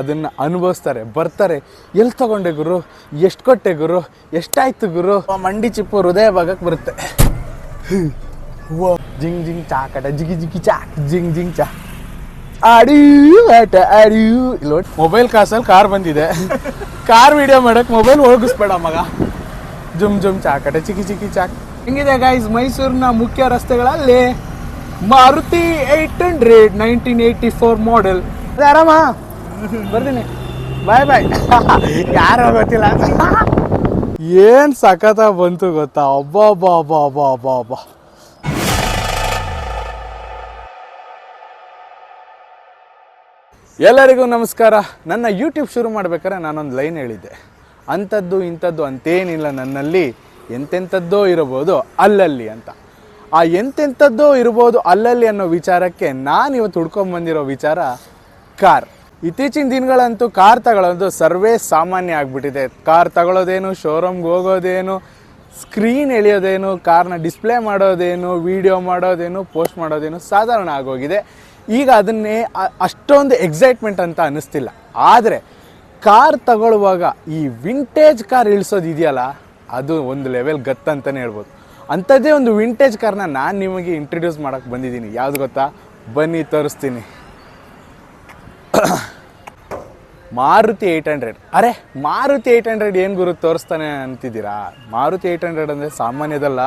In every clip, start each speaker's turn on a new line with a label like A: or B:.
A: ಅದನ್ನು ಅನುಭವಿಸ್ತಾರೆ, ಬರ್ತಾರೆ. ಎಲ್ಲಿ ತಗೊಂಡೆ ಗುರು, ಎಷ್ಟು ಕೊಟ್ಟೆ ಗುರು, ಎಷ್ಟಾಯ್ತು ಗುರು, ಮಂಡಿ ಚಿಪ್ಪು ಹೃದಯ ಭಾಗಕ್ಕೆ ಬರುತ್ತೆ. ಜಿಂಗ್ ಜಿಂಗ್ ಚಾಕಟ ಜಿಗಿ ಜಿಗಿ ಚಾಕ್ ಜಿಂಗ್ ಜಿಂಗ್ ಚಾ ಆಡಿಯೂ ಆಟ ಆಡಿಯೂ. ಇಲ್ಲ ಮೊಬೈಲ್ ಕಾಸಲ್ಲಿ ಕಾರ್ ಬಂದಿದೆ, ಕಾರ್ ವಿಡಿಯೋ ಮಾಡಕ್ಕೆ ಮೊಬೈಲ್ ಹೋಗಿಸ್ಬೇಡ ಮಗ. ಜುಮ್ ಜುಮ್ ಚಾಕಟ ಚಿಕ್ಕಿ ಚಿಕ್ಕಿ ಚಾಕ್. ಹೆಂಗಿದೆ ಗೈಸ್ ಮೈಸೂರಿನ ಮುಖ್ಯ ರಸ್ತೆಗಳಲ್ಲಿ ಮಾರುತಿ 800 1984 ಮಾಡೆಲ್. ಆರಾಮ ಬರ್ತೀನಿ, ಬಾಯ್ ಬಾಯ್. ಯಾರೋ ಗೊತ್ತಿಲ್ಲ. ಏನ್ ಸಖತ ಬಂತು ಗೊತ್ತಾ, ಅಬ್ಬಾ ಬಾ ಬಾ ಬಾ ಬಾ ಬಾ. ಎಲ್ಲರಿಗೂ ನಮಸ್ಕಾರ. ನನ್ನ ಯೂಟ್ಯೂಬ್ ಶುರು ಮಾಡ್ಬೇಕಾದ್ರೆ ನಾನೊಂದು ಲೈನ್ ಹೇಳಿದ್ದೆ, ಅಂಥದ್ದು ಇಂಥದ್ದು ಅಂತೇನಿಲ್ಲ ನನ್ನಲ್ಲಿ, ಎಂತೆಂಥದ್ದೋ ಇರಬಹುದು ಅಲ್ಲಲ್ಲಿ ಅಂತ. ಆ ಎಂತೆಂಥದ್ದೋ ಇರ್ಬೋದು ಅಲ್ಲಲ್ಲಿ ಅನ್ನೋ ವಿಚಾರಕ್ಕೆ ನಾನಿವತ್ತು ಹುಡ್ಕೊಂಬಂದಿರೋ ವಿಚಾರ ಕಾರ್. ಇತ್ತೀಚಿನ ದಿನಗಳಂತೂ ಕಾರ್ ತಗೊಳ್ಳೋದು ಸರ್ವೇ ಸಾಮಾನ್ಯ ಆಗಿಬಿಟ್ಟಿದೆ. ಕಾರ್ ತಗೊಳ್ಳೋದೇನು, ಶೋರೂಮ್ಗೆ ಹೋಗೋದೇನು, ಸ್ಕ್ರೀನ್ ಎಳೆಯೋದೇನು, ಕಾರ್ನ ಡಿಸ್ಪ್ಲೇ ಮಾಡೋದೇನು, ವಿಡಿಯೋ ಮಾಡೋದೇನು, ಪೋಸ್ಟ್ ಮಾಡೋದೇನು ಸಾಧಾರಣ ಆಗೋಗಿದೆ. ಈಗ ಅದನ್ನೇ ಅಷ್ಟೊಂದು ಎಕ್ಸೈಟ್ಮೆಂಟ್ ಅಂತ ಅನ್ನಿಸ್ತಿಲ್ಲ. ಆದರೆ ಕಾರ್ ತಗೊಳ್ಳುವಾಗ ಈ ವಿಂಟೇಜ್ ಕಾರ್ ಇಳಿಸೋದು ಇದೆಯಲ್ಲ, ಅದು ಒಂದು ಲೆವೆಲ್ ಗತ್ತಂತಲೇ ಹೇಳ್ಬೋದು. ಅಂಥದ್ದೇ ಒಂದು ವಿಂಟೇಜ್ ಕಾರ್ನ ನಾನು ನಿಮಗೆ ಇಂಟ್ರಡ್ಯೂಸ್ ಮಾಡೋಕ್ಕೆ ಬಂದಿದ್ದೀನಿ. ಯಾವುದು ಗೊತ್ತಾ, ಬನ್ನಿ ತೋರಿಸ್ತೀನಿ. ಮಾರುತಿ 800. ಅರೆ ಮಾರುತಿ 800 ಏನು ಗುರು ತೋರಿಸ್ತಾನೆ ಅಂತಿದ್ದೀರಾ? ಮಾರುತಿ 800 ಅಂದರೆ ಸಾಮಾನ್ಯದಲ್ಲ.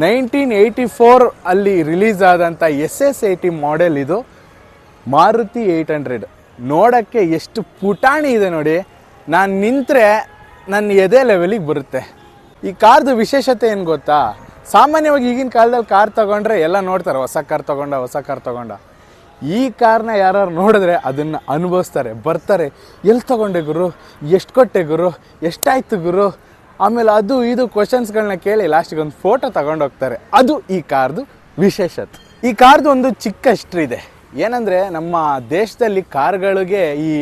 A: 1984 ಅಲ್ಲಿ ರಿಲೀಸ್ ಆದಂಥ SS80 ಮಾಡೆಲ್ ಇದು ಮಾರುತಿ 800. ನೋಡೋಕ್ಕೆ ಎಷ್ಟು ಪುಟಾಣಿ ಇದೆ ನೋಡಿ. ನಾನು ನಿಂತರೆ ನನ್ನ ಎದೆ ಲೆವೆಲಿಗೆ ಬರುತ್ತೆ. ಈ ಕಾರ್ದು ವಿಶೇಷತೆ ಏನು ಗೊತ್ತಾ, ಸಾಮಾನ್ಯವಾಗಿ ಈಗಿನ ಕಾಲದಲ್ಲಿ ಕಾರ್ ತೊಗೊಂಡ್ರೆ ಎಲ್ಲ ನೋಡ್ತಾರೆ, ಹೊಸ ಕಾರ್ ತೊಗೊಂಡ. ಈ ಕಾರ್ನ ಯಾರು ನೋಡಿದ್ರೆ ಅದನ್ನು ಅನುಭವಿಸ್ತಾರೆ, ಬರ್ತಾರೆ. ಎಲ್ಲಿ ತೊಗೊಂಡೆ ಗುರು, ಎಷ್ಟು ಕೊಟ್ಟೆ ಗುರು, ಎಷ್ಟಾಯ್ತು ಗುರು, ಆಮೇಲೆ ಅದು ಇದು ಕ್ವಶನ್ಸ್ಗಳನ್ನ ಕೇಳಿ ಲಾಸ್ಟಿಗೆ ಒಂದು ಫೋಟೋ ತಗೊಂಡೋಗ್ತಾರೆ. ಅದು ಈ ಕಾರ್ದು ವಿಶೇಷತೆ. ಈ ಕಾರ್ದು ಒಂದು ಚಿಕ್ಕ ಹಿಸ್ಟ್ರಿ ಇದೆ. ಏನಂದರೆ, ನಮ್ಮ ದೇಶದಲ್ಲಿ ಕಾರ್ಗಳಿಗೆ ಈ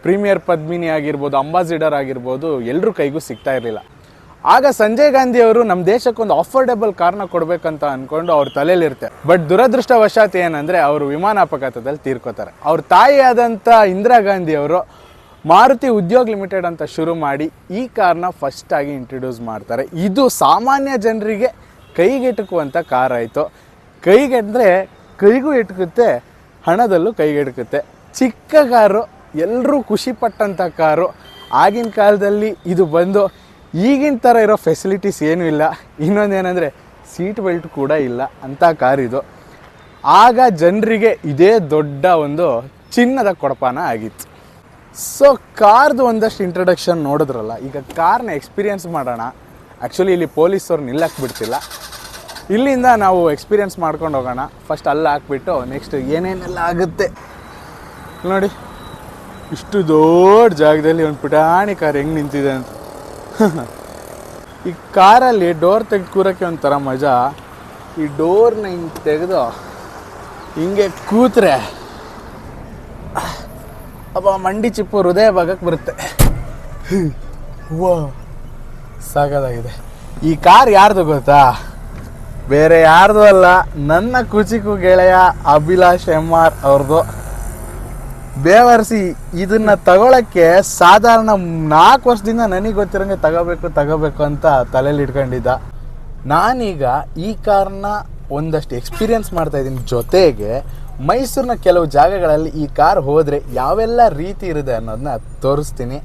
A: ಪ್ರೀಮಿಯರ್ ಪದ್ಮಿನಿ ಆಗಿರ್ಬೋದು, ಅಂಬಾಸಿಡರ್ ಆಗಿರ್ಬೋದು, ಎಲ್ಲರೂ ಕೈಗೂ ಸಿಗ್ತಾ ಇರಲಿಲ್ಲ. ಆಗ ಸಂಜಯ್ ಗಾಂಧಿ ಅವರು ನಮ್ಮ ದೇಶಕ್ಕೊಂದು ಅಫೋರ್ಡೆಬಲ್ ಕಾರ್ನ ಕೊಡಬೇಕಂತ ಅಂದ್ಕೊಂಡು ಅವ್ರ ತಲೆಯಲ್ಲಿರುತ್ತೆ. ಬಟ್ ದುರದೃಷ್ಟವಶಾತ್ ಏನಂದರೆ, ಅವರು ವಿಮಾನ ಅಪಘಾತದಲ್ಲಿ ತೀರ್ಕೋತಾರೆ. ಅವ್ರ ತಾಯಿಯಾದಂಥ ಇಂದಿರಾ ಗಾಂಧಿ ಅವರು ಮಾರುತಿ ಉದ್ಯೋಗ್ ಲಿಮಿಟೆಡ್ ಅಂತ ಶುರು ಮಾಡಿ ಈ ಕಾರ್ನ ಫಸ್ಟಾಗಿ ಇಂಟ್ರಡ್ಯೂಸ್ ಮಾಡ್ತಾರೆ. ಇದು ಸಾಮಾನ್ಯ ಜನರಿಗೆ ಕೈಗೆಟುಕುವಂಥ ಕಾರ್ ಆಯಿತು. ಕೈಗೆಂದರೆ ಕೈಗೂ ಎಟುಕುತ್ತೆ, ಹಣದಲ್ಲೂ ಕೈಗೆಟುಕುತ್ತೆ. ಚಿಕ್ಕ ಕಾರು, ಎಲ್ಲರೂ ಖುಷಿಪಟ್ಟಂಥ ಕಾರು. ಆಗಿನ ಕಾಲದಲ್ಲಿ ಇದು ಬಂದು ಈಗಿನ ಥರ ಇರೋ ಫೆಸಿಲಿಟೀಸ್ ಏನೂ ಇಲ್ಲ. ಇನ್ನೊಂದೇನೆಂದರೆ ಸೀಟ್ ಬೆಲ್ಟ್ ಕೂಡ ಇಲ್ಲ ಅಂಥ ಕಾರ್ ಇದು. ಆಗ ಜನರಿಗೆ ಇದೇ ದೊಡ್ಡ ಒಂದು ಚಿನ್ನದ ಕೊಡಪಾನ ಆಗಿತ್ತು. ಸೊ ಕಾರ್ದು ಒಂದಷ್ಟು ಇಂಟ್ರಡಕ್ಷನ್ ನೋಡಿದ್ರಲ್ಲ, ಈಗ ಕಾರ್ನ ಎಕ್ಸ್ಪೀರಿಯೆನ್ಸ್ ಮಾಡೋಣ. ಆ್ಯಕ್ಚುಲಿ ಇಲ್ಲಿ ಪೊಲೀಸವ್ರು ನಿಲ್ಲಕ್ಕೆ ಬಿಡ್ತಿಲ್ಲ. ಇಲ್ಲಿಂದ ನಾವು ಎಕ್ಸ್ಪೀರಿಯೆನ್ಸ್ ಮಾಡ್ಕೊಂಡು ಹೋಗೋಣ. ಫಸ್ಟ್ ಅಲ್ಲಿ ಹಾಕ್ಬಿಟ್ಟು ನೆಕ್ಸ್ಟ್ ಏನೇನೆಲ್ಲ ಆಗುತ್ತೆ ನೋಡಿ. ಇಷ್ಟು ದೊಡ್ಡ ಜಾಗದಲ್ಲಿ ಒಂದು ಪುಟಾಣಿ ಕಾರ್ ಹೆಂಗೆ ನಿಂತಿದೆ ಅಂತ. ಈ ಕಾರಲ್ಲಿ ಡೋರ್ ತೆಗೆದು ಕೂರೋಕ್ಕೆ ಒಂಥರ ಮಜಾ. ಈ ಡೋರ್ನ ಹಿಂಗೆ ತೆಗೆದು ಹಿಂಗೆ ಕೂತ್ರೆ ಅಪ್ಪ ಮಂಡಿ ಚಿಪ್ಪು ಹೃದಯ ಭಾಗಕ್ಕೆ ಬರುತ್ತೆ. ವಾ ಸಾಕಾಗಿದೆ. ಈ ಕಾರ್ ಯಾರ್ದು ಗೊತ್ತಾ, ಬೇರೆ ಯಾರ್ದು ಅಲ್ಲ, ನನ್ನ ಕುಚಿಕು ಗೆಳೆಯ ಅಭಿಲಾಷ್ MR ಅವ್ರದ್ದು. ಬೇವರ್ಸಿ ಇದನ್ನು ತಗೊಳ್ಳೋಕ್ಕೆ ಸಾಧಾರಣ 4 ವರ್ಷದಿಂದ ನನಗೆ ಗೊತ್ತಿರೋಂಗೆ ತಗೋಬೇಕು ಅಂತ ತಲೆಯಲ್ಲಿ ಇಟ್ಕೊಂಡಿದ್ದ. ನಾನೀಗ ಈ ಕಾರ್ನ ಒಂದಷ್ಟು ಎಕ್ಸ್ಪೀರಿಯೆನ್ಸ್ ಮಾಡ್ತಾಯಿದ್ದೀನಿ. ಜೊತೆಗೆ ಮೈಸೂರಿನ ಕೆಲವು ಜಾಗಗಳಲ್ಲಿ ಈ ಕಾರ್ ಹೋದರೆ ಯಾವೆಲ್ಲ ರೀತಿ ಇರುತ್ತೆ ಅನ್ನೋದನ್ನ ತೋರಿಸ್ತೀನಿ.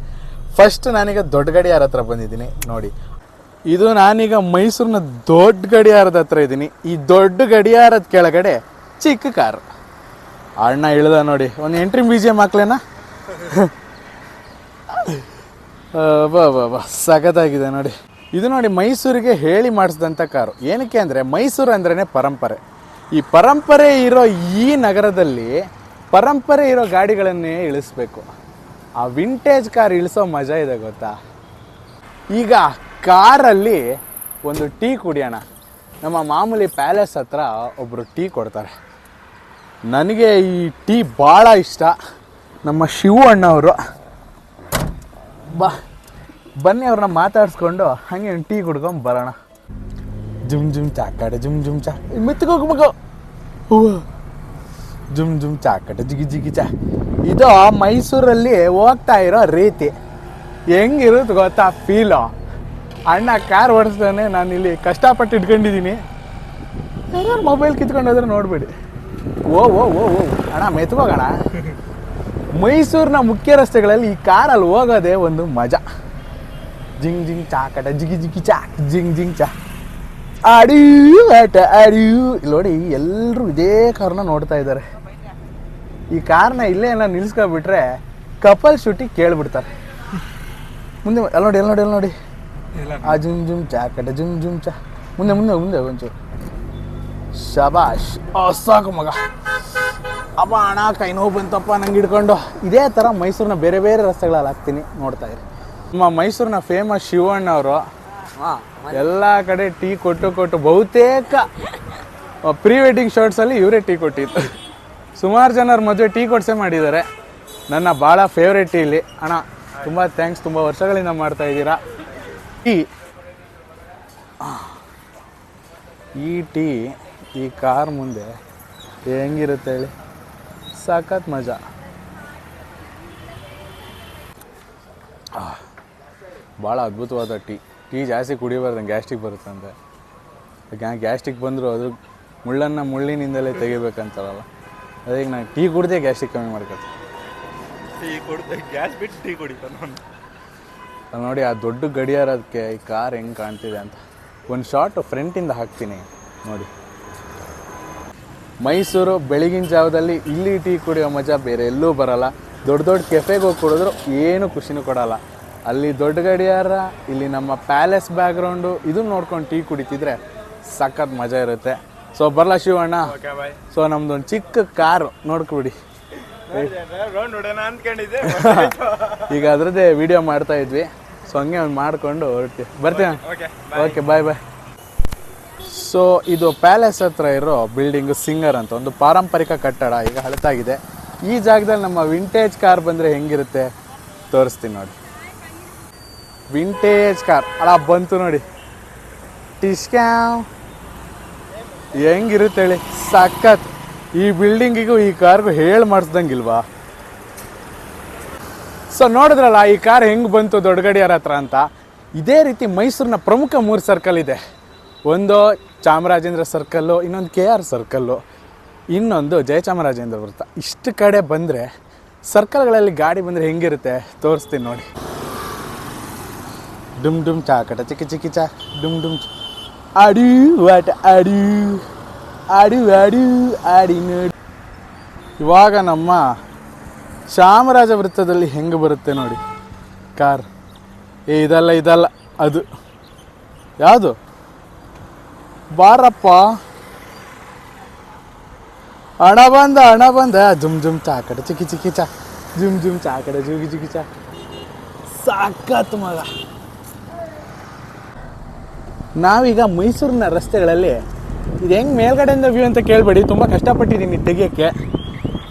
A: ಫಸ್ಟ್ ನಾನೀಗ ದೊಡ್ಡ ಗಡಿಯಾರ ಹತ್ರ ಬಂದಿದ್ದೀನಿ ನೋಡಿ. ಇದು ನಾನೀಗ ಮೈಸೂರಿನ ದೊಡ್ಡ ಗಡಿಯಾರದ ಹತ್ರ ಇದ್ದೀನಿ. ಈ ದೊಡ್ಡ ಗಡಿಯಾರದ ಕೆಳಗಡೆ ಚಿಕ್ಕ ಕಾರು. ಅಣ್ಣ ಇಳ್ದ ನೋಡಿ. ಒಂದು ಎಂಟ್ರಿ BGM ಹಾಕ್ಲೇನಾ? ಬಾ ಸಖತ್ತಾಗಿದೆ ನೋಡಿ. ಇದು ನೋಡಿ ಮೈಸೂರಿಗೆ ಹೇಳಿ ಮಾಡಿಸಿದಂಥ ಕಾರು. ಏನಕ್ಕೆ ಅಂದರೆ, ಮೈಸೂರು ಅಂದ್ರೇ ಪರಂಪರೆ. ಈ ಪರಂಪರೆ ಇರೋ ಈ ನಗರದಲ್ಲಿ ಪರಂಪರೆ ಇರೋ ಗಾಡಿಗಳನ್ನೇ ಇಳಿಸ್ಬೇಕು. ಆ ವಿಂಟೇಜ್ ಕಾರ್ ಇಳಿಸೋ ಮಜಾ ಇದೆ ಗೊತ್ತಾ. ಈಗ ಕಾರಲ್ಲಿ ಒಂದು ಟೀ ಕುಡಿಯೋಣ. ನಮ್ಮ ಮಾಮೂಲಿ ಪ್ಯಾಲೇಸ್ ಹತ್ರ ಒಬ್ಬರು ಟೀ ಕೊಡ್ತಾರೆ. ನನಗೆ ಈ ಟೀ ಭಾಳ ಇಷ್ಟ. ನಮ್ಮ ಶಿವು ಅಣ್ಣವರು. ಬನ್ನಿ ಅವ್ರನ್ನ ಮಾತಾಡಿಸ್ಕೊಂಡು ಹಾಗೆ ಒಂದು ಟೀ ಕುಡ್ಕೊಂಡು ಬರೋಣ. ಜುಮ್ ಜುಮ್ ಚಾ ಕಡೆ ಜುಮ್ ಜುಮ್ ಚಾ ಮೆತ್ತಗೋಗ್ಬೇಕು. ಜುಮ್ ಜುಮ್ ಚಾಕಟ ಜಿಗಿ ಜಿಗಿ ಚಾ. ಇದು ಮೈಸೂರಲ್ಲಿ ಹೋಗ್ತಾ ಇರೋ ರೀತಿ ಹೆಂಗಿರುತ್ತೆ ಗೊತ್ತಾ ಫೀಲು. ಅಣ್ಣ ಕಾರ್ ಓಡಿಸ್ತಾನೆ, ನಾನು ಇಲ್ಲಿ ಕಷ್ಟಪಟ್ಟು ಇಟ್ಕೊಂಡಿದ್ದೀನಿ. ಯಾರು ಮೊಬೈಲ್ ಕಿತ್ಕೊಂಡೋದ್ರೆ ನೋಡ್ಬೇಡಿ. ಓ ಓ ಓ ಓ ಅಣ್ಣ ಮೆತ್ಕೋಗೋಣ. ಮೈಸೂರಿನ ಮುಖ್ಯ ರಸ್ತೆಗಳಲ್ಲಿ ಈ ಕಾರಲ್ಲಿ ಹೋಗೋದೇ ಒಂದು ಮಜಾ. ಜಿಂಗ್ ಜಿಂಗ್ ಚಾಕಟ ಜಿಗಿ ಜಿಗಿ ಚಾ ಜಿಂಗ್ ಜಿಂಗ್ ಚಾ ಅಡಿಯೂ ಆಟ ಅಡಿಯೂ. ಇಲ್ಲಿ ನೋಡಿ ಎಲ್ಲರೂ ಇದೇ ಕಾರ್ನ ನೋಡ್ತಾ ಇದ್ದಾರೆ. ಈ ಕಾರ್ನ ಇಲ್ಲೇ ಎಲ್ಲ ನಿಲ್ಸ್ಕೊಬಿಟ್ರೆ ಕಪಲ್ ಶೂಟಿಗೆ ಕೇಳ್ಬಿಡ್ತಾರೆ. ಮುಂದೆ ಎಲ್ಲ ನೋಡಿ ಎಲ್ಲ ನೋಡಿ ಎಲ್ಲ ನೋಡಿ ಆ ಜುಮ್ ಜುಮ್ ಚಾಕಟ ಜುಮ್ ಜುಮ್ ಚಾ. ಮುಂದೆ ಮುಂದೆ ಮುಂದೆ ಒಂಚೂರು ಶಬಾಷ್. ಸಾಕು ಮಗ. ಅಪ್ಪ ಅಣ್ಣ ಕೈ ನೋವು ಬಂತಪ್ಪ ನಂಗೆ ಹಿಡ್ಕೊಂಡು. ಇದೇ ಥರ ಮೈಸೂರಿನ ಬೇರೆ ಬೇರೆ ರಸ್ತೆಗಳಲ್ಲಿ ಹಾಕ್ತೀನಿ, ನೋಡ್ತಾ ಇರಿ. ನಮ್ಮ ಮೈಸೂರಿನ ಫೇಮಸ್ ಶಿವಣ್ಣ ಅವರು ಎಲ್ಲ ಕಡೆ ಟೀ ಕೊಟ್ಟು ಬಹುತೇಕ ಪ್ರೀ ವೆಡ್ಡಿಂಗ್ ಶಾರ್ಟ್ಸಲ್ಲಿ ಇವರೇ ಟೀ ಕೊಟ್ಟಿದ್ದು. ಸುಮಾರು ಜನರ ಮದುವೆ ಟೀ ಕೊಡ್ಸೇ ಮಾಡಿದ್ದಾರೆ. ನನ್ನ ಭಾಳ ಫೇವ್ರೇಟ್ ಟೀ ಇಲ್ಲಿ. ಅಣ್ಣ ತುಂಬ ಥ್ಯಾಂಕ್ಸ್, ತುಂಬ ವರ್ಷಗಳಿಂದ ಮಾಡ್ತಾ ಇದ್ದೀರಾ ಟೀ. ಈ ಟೀ ಈ ಕಾರ್ ಮುಂದೆ ಹೆಂಗಿರುತ್ತೆ ಹೇಳಿ, ಸಖತ್ ಮಜಾ. ಭಾಳ ಅದ್ಭುತವಾದ ಟೀ. ಟೀ ಜಾಸ್ತಿ ಕುಡಿಬಾರ್ದಂಗೆ ಗ್ಯಾಸ್ಟ್ರಿಕ್ ಬರುತ್ತಂತೆ. ಗ್ಯಾಸ್ಟ್ರಿಕ್ ಬಂದರೂ ಅದ್ರ ಮುಳ್ಳನ್ನು ಮುಳ್ಳಿನಿಂದಲೇ ತೆಗಿಬೇಕಂತಾರಲ್ಲ, ಅದಕ್ಕೆ ನಾನು ಟೀ ಕುಡ್ದೆ ಗ್ಯಾಸ್ಟ್ರಿಕ್ ಕಮ್ಮಿ ಮಾಡ್ಕೊತೀನಿ.
B: ಟೀ ಕುಡ್ದೆ ಗ್ಯಾಸ್ ಬಿಟ್ಟು ಟೀ ಕುಡಿತಾನೆ ನಾನು.
A: ನೋಡಿ ಆ ದೊಡ್ಡ ಗಡಿಯಾರಕ್ಕೆ ಈ ಕಾರ್ ಹೆಂಗೆ ಕಾಣ್ತಿದೆ ಅಂತ ಒಂದು ಶಾರ್ಟ್ ಫ್ರಂಟಿಂದ ಹಾಕ್ತೀನಿ ನೋಡಿ. ಮೈಸೂರು ಬೆಳಗಿನ ಜಾವದಲ್ಲಿ ಇಲ್ಲಿ ಟೀ ಕುಡಿಯೋ ಮಜಾ ಬೇರೆ ಎಲ್ಲೂ ಬರೋಲ್ಲ. ದೊಡ್ಡ ದೊಡ್ಡ ಕೆಫೆಗೆ ಹೋಗಿ ಕುಡಿದ್ರು ಏನು ಖುಷಿನೂ ಕೊಡೋಲ್ಲ. ಅಲ್ಲಿ ದೊಡ್ಡ ಗಡಿಯಾರ, ಇಲ್ಲಿ ನಮ್ಮ ಪ್ಯಾಲೇಸ್ ಬ್ಯಾಕ್ಗ್ರೌಂಡು, ಇದನ್ನ ನೋಡ್ಕೊಂಡು ಟೀ ಕುಡಿತಿದ್ರೆ ಸಖತ್ ಮಜಾ ಇರುತ್ತೆ. ಸೊ ಬರಲ್ಲ ಶಿವಣ್ಣ. ಸೊ ನಮ್ದೊಂದು ಚಿಕ್ಕ ಕಾರು ನೋಡ್ಕೊಬಿಡಿ. ಈಗ ಅದರದ್ದೇ ವಿಡಿಯೋ ಮಾಡ್ತಾ ಇದ್ವಿ. ಸೊ ಹಂಗೆ ಒಂದು ಮಾಡಿಕೊಂಡು ಹೊರಡ್ತೀವಿ, ಬರ್ತೀನಿ. ಓಕೆ ಬಾಯ್ ಬಾಯ್. ಸೊ ಇದು ಪ್ಯಾಲೇಸ್ ಹತ್ರ ಇರೋ ಬಿಲ್ಡಿಂಗು ಸಿಂಗರ್ ಅಂತ ಒಂದು ಪಾರಂಪರಿಕ ಕಟ್ಟಡ, ಈಗ ಹಳತಾಗಿದೆ. ಈ ಜಾಗದಲ್ಲಿ ನಮ್ಮ ವಿಂಟೇಜ್ ಕಾರ್ ಬಂದರೆ ಹೆಂಗಿರುತ್ತೆ ತೋರಿಸ್ತೀನಿ ನೋಡಿ. ವಿಂಟೇಜ್ ಕಾರ್ ಅಲ್ಲ ಬಂತು ನೋಡಿ. ಟಿಶ್ಕ್ಯಾವ್ ಹೆಂಗಿರುತ್ತೆ ಹೇಳಿ, ಸಖತ್. ಈ ಬಿಲ್ಡಿಂಗಿಗೂ ಈ ಕಾರ್ಗೂ ಹೇಳಿ ಮಾಡಿಸ್ದಂಗಿಲ್ವಾ. ಸೊ ನೋಡಿದ್ರಲ್ಲ ಈ ಕಾರ್ ಹೆಂಗೆ ಬಂತು ದೊಡ್ಡ ಗಡಿಯಾರ ಹತ್ರ ಅಂತ. ಇದೇ ರೀತಿ ಮೈಸೂರಿನ ಪ್ರಮುಖ 3 ಸರ್ಕಲ್ ಇದೆ. ಒಂದು ಚಾಮರಾಜೇಂದ್ರ ಸರ್ಕಲ್ಲು, ಇನ್ನೊಂದು KR ಸರ್ಕಲ್ಲು, ಇನ್ನೊಂದು ಜಯಚಾಮರಾಜೇಂದ್ರ ವೃತ್ತ. ಇಷ್ಟು ಕಡೆ ಬಂದರೆ ಸರ್ಕಲ್ಗಳಲ್ಲಿ ಗಾಡಿ ಬಂದರೆ ಹೆಂಗಿರುತ್ತೆ ತೋರಿಸ್ತೀನಿ ನೋಡಿ. ಡುಮ್ ಡುಮ್ ಚಾಕಟ ಚಿಕ್ಕಿ ಚಿಕ್ಕಿ ಚಾ ಡುಮ್ ಡುಮ್ ಆಡು ಆಟ ಆಡು ಆಡು ಆಡು ಆಡಿ ನೋಡಿ. ಇವಾಗ ನಮ್ಮ ಚಾಮರಾಜ ವೃತ್ತದಲ್ಲಿ ಹೆಂಗೆ ಬರುತ್ತೆ ನೋಡಿ ಕಾರ್. ಇದಲ್ಲ ಇದಲ್ಲ ಅದು ಯಾವುದು, ಬಾರಪ್ಪ ಹಣ ಬಂದ ಜುಮ್ ಜುಮ್ ಚಾಕಟ ಚಿಕ್ಕಿ ಚಿಕ್ಕಿ ಚಾ ಜುಮ್ ಜುಮ್ ಚಾಕಟ ಜುಗಿ ಜುಗಿ ಚಾ. ಸಾಕತ್ ಮಗ. ನಾವೀಗ ಮೈಸೂರಿನ ರಸ್ತೆಗಳಲ್ಲಿ ಇದು ಹೆಂಗೆ ಮೇಲ್ಗಡೆಯಿಂದ ವ್ಯೂ ಅಂತ ಕೇಳಬೇಡಿ, ತುಂಬ ಕಷ್ಟಪಟ್ಟಿದ್ದೀನಿ ತೆಗಿಯೋಕ್ಕೆ.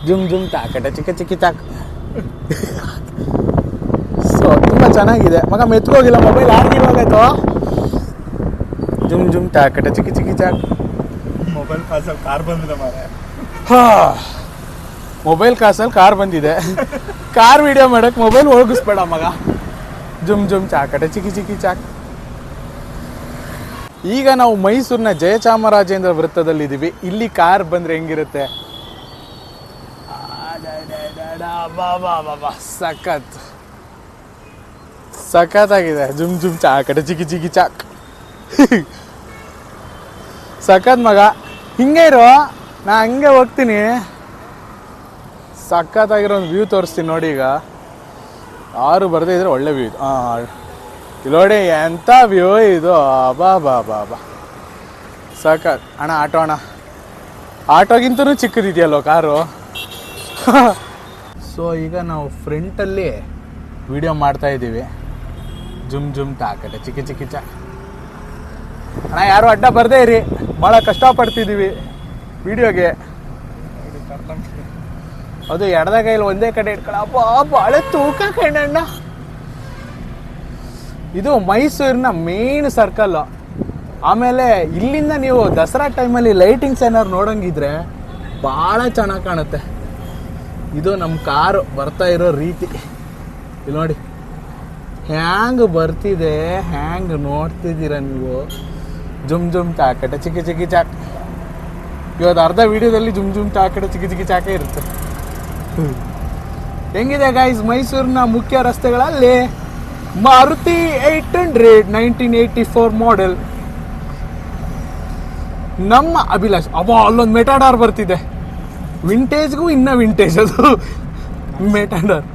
A: ಜುಮ್ ಜುಮ್ ಚಾಕಟ ಚಿಕ್ಕ ಚಿಕ್ಕಿ ಚಾಕ್. ಸೊ ತುಂಬ ಚೆನ್ನಾಗಿದೆ ಮಗ. ಮೆತ್ಕೋಗಿಲ್ಲ ಮೊಬೈಲ್ ಆರ್ಗಿರೋಗಾಯ್ತು. ಜುಮ್ ಜುಮ್ ಚಾಕಟ ಚಿಕ್ಕಿ ಚಿಕ್ಕಿ ಚಾಕ್.
B: ಮೊಬೈಲ್ ಕಾಸಲ್ಲಿ ಕಾರ್ ಬಂದಿದೆ ಮಾರೆ.
A: ಮೊಬೈಲ್ ಕಾಸಲ್ಲಿ ಕಾರ್ ಬಂದಿದೆ. ಕಾರ್ ವಿಡಿಯೋ ಮಾಡೋಕ್ಕೆ ಮೊಬೈಲ್ ಹೋಗಿಸ್ಬೇಡ ಮಗ. ಜುಮ್ ಜುಮ್ ಚಾಕಟ ಚಿಕ್ಕಿ ಚಿಕ್ಕಿ ಚಾಕ್. ಈಗ ನಾವು ಮೈಸೂರಿನ ಜಯಚಾಮರಾಜೇಂದ್ರ ವೃತ್ತದಲ್ಲಿದ್ದೀವಿ. ಇಲ್ಲಿ ಕಾರ್ ಬಂದರೆ ಹೆಂಗಿರುತ್ತೆ, ಸಖತ್ ಸಖತ್ತಾಗಿದೆ. ಜುಮ್ ಜುಮ್ ಚಾಕಟ ಚಿಕ್ಕಿ ಚಿಕ್ಕಿ ಚಾಕ್. ಸಖತ್ ಮಗ. ಹಿಂಗೆ ಇರೋ, ನಾ ಹಂಗೆ ಹೋಗ್ತೀನಿ. ಸಖತ್ತಾಗಿರೋ ಒಂದು ವ್ಯೂ ತೋರಿಸ್ತೀನಿ ನೋಡಿ. ಈಗ 6 ಬರದೇ ಇದ್ರೆ ಒಳ್ಳೆ ವ್ಯೂ ಇದು. ಇಲ್ಲಿ ನೋಡಿ ಎಂಥ ವ್ಯೂ ಇದು. ಬಾ ಬಾ ಬಾ ಬಾ ಸಖತ್. ಅಣ್ಣ ಆಟೋ ಅಣ್ಣ, ಆಟೋಗಿಂತನೂ ಚಿಕ್ಕದಿದೆಯಲ್ಲೋ ಕಾರು. ಸೊ ಈಗ ನಾವು ಫ್ರಂಟಲ್ಲಿ ವಿಡಿಯೋ ಮಾಡ್ತಾ ಇದ್ದೀವಿ. ಜುಮ್ ಜುಮ್ ಟಾಕಟ ಚಿಕ್ಕಿ ಚಿಕ್ಕಿ ಚಾ. ಅಣ್ಣ ಯಾರು ಅಡ್ಡ ಬರ್ದೇ ಇರಿ, ಭಾಳ ಕಷ್ಟಪಡ್ತಿದ್ದೀವಿ ವಿಡಿಯೋಗೆ. ಅದು ಎಡದ ಕೈಯಲ್ಲಿ ಒಂದೇ ಕಡೆ ಇಟ್ಕೊಳ್ಳಪ್ಪ, ಭಾಳ ತೂಕ ಕಣ್ಣಣ್ಣ. ಇದು ಮೈಸೂರಿನ ಮೇನ್ ಸರ್ಕಲ್ಲು. ಆಮೇಲೆ ಇಲ್ಲಿಂದ ನೀವು ದಸರಾ ಟೈಮಲ್ಲಿ ಲೈಟಿಂಗ್ಸ್ ಏನಾದ್ರು ನೋಡೋಂಗಿದ್ರೆ ಭಾಳ ಚೆನ್ನಾಗಿ ಕಾಣುತ್ತೆ. ಇದು ನಮ್ಮ ಕಾರು ಬರ್ತಾ ಇರೋ ರೀತಿ ಇಲ್ಲಿ ನೋಡಿ, ಹ್ಯಾಂಗ್ ಬರ್ತಿದೆ, ಹ್ಯಾಂಗ್ ನೋಡ್ತಿದ್ದೀರ ನೀವು. ಜುಮ್ ಜುಮ್ ಚಾಕಟ ಚಿಕ್ಕಿ ಚಿಕ್ಕಿ ಚಾಕ್. ಇವತ್ತು ಅರ್ಧ ವಿಡಿಯೋದಲ್ಲಿ ಜುಮ್ ಜುಮ್ ಚಾಕಟ ಚಿಕ್ಕಿ ಚಿಕ್ಕಿ ಚಾಕೆ ಇರುತ್ತೆ. ಹೆಂಗಿದೆ ಗೈಸ್ ಮೈಸೂರಿನ ಮುಖ್ಯ ರಸ್ತೆಗಳಲ್ಲಿ ಮಾರುತಿ 800 1984 ಮಾಡೆಲ್. ನಮ್ಮ ಅಭಿಲಾಷ್ ಅಲ್ಲೊಂದು ಮೆಟಾಡಾರ್ ಬರ್ತಿದೆ. ವಿಂಟೇಜ್ಗೂ ಇನ್ನ ವಿಂಟೇಜ್ ಅದು ಮೆಟಾಡಾರ್.